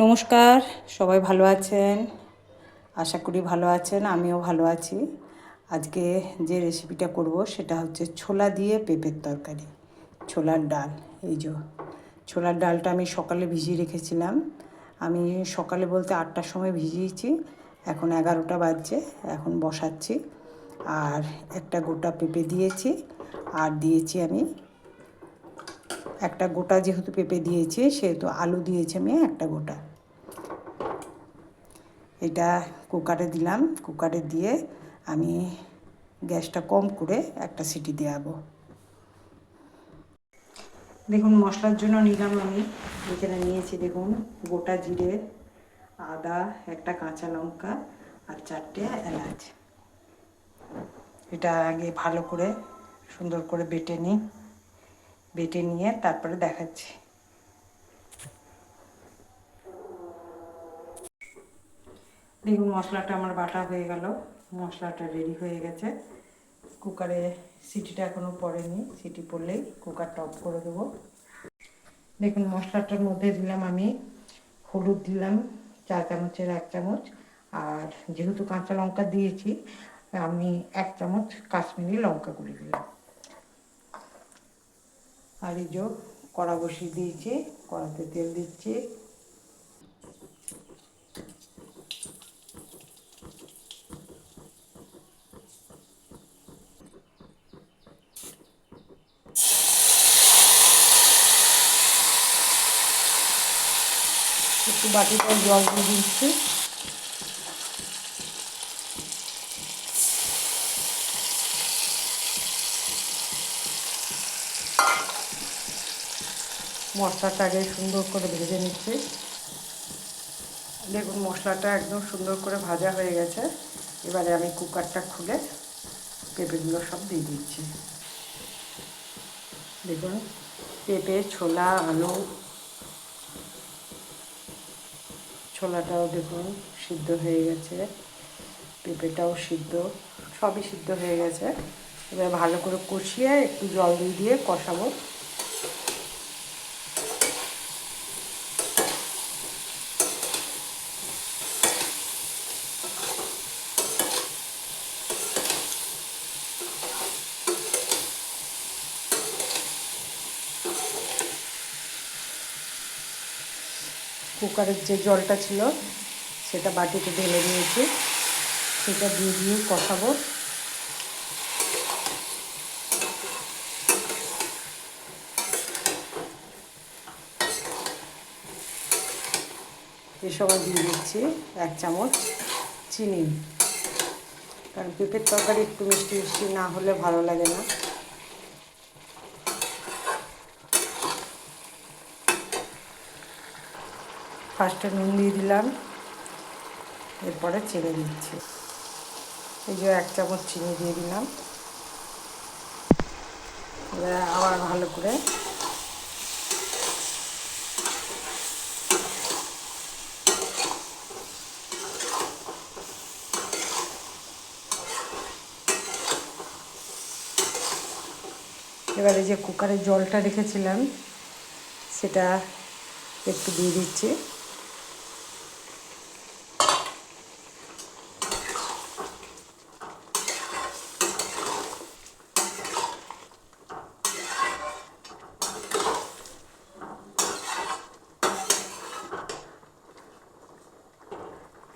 নমস্কার, সবাই ভালো আছেন? আশা করি ভালো আছেন, আমিও ভালো আছি। আজকে যে রেসিপিটা করব সেটা হচ্ছে ছোলা দিয়ে পেঁপের তরকারি, ছোলার ডাল। এই যে ছোলার ডালটা আমি সকালে ভিজিয়ে রেখেছিলাম। আমি সকালে বলতে 8টার সময় ভিজিয়েছি, এখন 11টা বাজছে, এখন বসাচ্ছি। আর একটা গোটা পেঁপে দিয়েছি, আর দিয়েছি আমি একটা গোটা, যেহেতু পেঁপে দিয়েছি সেহেতু আলু দিয়েছি আমি একটা গোটা। এটা কুকারে দিলাম, কুকারে দিয়ে আমি গ্যাসটা কম করে একটা সিটি দেওয়াবো। দেখুন মশলার জন্য নিলাম আমি, এখানে নিয়েছি দেখুন গোটা জিরে, আদা, একটা কাঁচা লঙ্কা আর 4টে এলাচ। এটা আগে ভালো করে সুন্দর করে বেটে নিই, বেটে নিয়ে তারপরে দেখাচ্ছি। দেখুন মশলাটা আমার বাটা হয়ে গেল, মশলাটা রেডি হয়ে গেছে। কুকারে সিটিটা এখনও পড়েনি, সিটি পড়লেই কুকারটা অফ করে দেবো। দেখুন মশলাটার মধ্যে দিলাম আমি হলুদ দিলাম 4 চামচের 1 চামচ, আর যেহেতু কাঁচা লঙ্কা দিয়েছি আমি 1 চামচ কাশ্মীরি লঙ্কা গুঁড়ো দিলাম। আর এই যে কড়া বসিয়ে দিয়েছি, কড়াতে তেল দিচ্ছি। একটু বাটিতে জল দিয়ে দিচ্ছি। মশলাটা আগে সুন্দর করে ভেজে নিচ্ছি। দেখুন মশলাটা একদম সুন্দর করে ভাজা হয়ে গেছে। এবারে আমি কুকারটা খুলে পেঁপেগুলো সব দিয়ে দিচ্ছি। দেখুন পেঁপে, ছোলা, আলু, ছোলাটাও দেখুন সিদ্ধ হয়ে গেছে, পেঁপেটাও সিদ্ধ, সবই সিদ্ধ হয়ে গেছে। এবার ভালো করে কষিয়ে একটু জল দিয়ে কষাবো। কুকারের যে জলটা ছিল সেটা বাটিতে ঢেলে নিয়েছি, সেটা দিয়ে কষাবো। এ সময় দিয়ে দিচ্ছি 1 চামচ চিনি, কারণ পেঁপের তরকারি একটু মিষ্টি মিষ্টি না হলে ভালো লাগে না। ফার্স্টে নুন দিয়ে দিলাম, এরপরে চিনি দিচ্ছি। এই যে 1 চামচ চিনি দিয়ে দিলাম। এবার আবার ভালো করে এবারে যে কুকারে জলটা রেখেছিলাম সেটা একটু দিয়ে দিচ্ছি।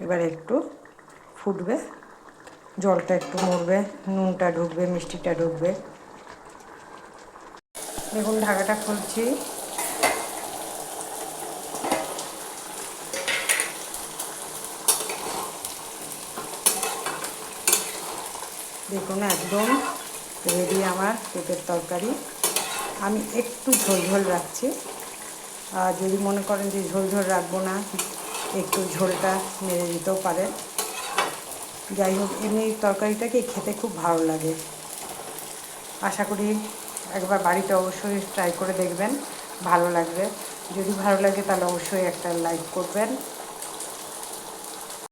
এবারে একটু ফুটবে, জলটা একটু মরবে, নুনটা ঢুকবে, মিষ্টিটা ঢুকবে। দেখুন ঢাকাটা খুলছি। দেখুন একদম রেডি আমার পেঁপের তরকারি। আমি একটু ঝোল ঝোল রাখছি, আর যদি মনে করেন যে ঝোল ঝোল রাখবো না, একটু ঝোলটা নেড়ে দিতেও পারেন। যাই হোক এমনি তরকারিটাকে খেতে খুব ভালো লাগে। আশা করি একবার বাড়িতে অবশ্যই ট্রাই করে দেখবেন, ভালো লাগবে। যদি ভালো লাগে তাহলে অবশ্যই একটা লাইক করবেন,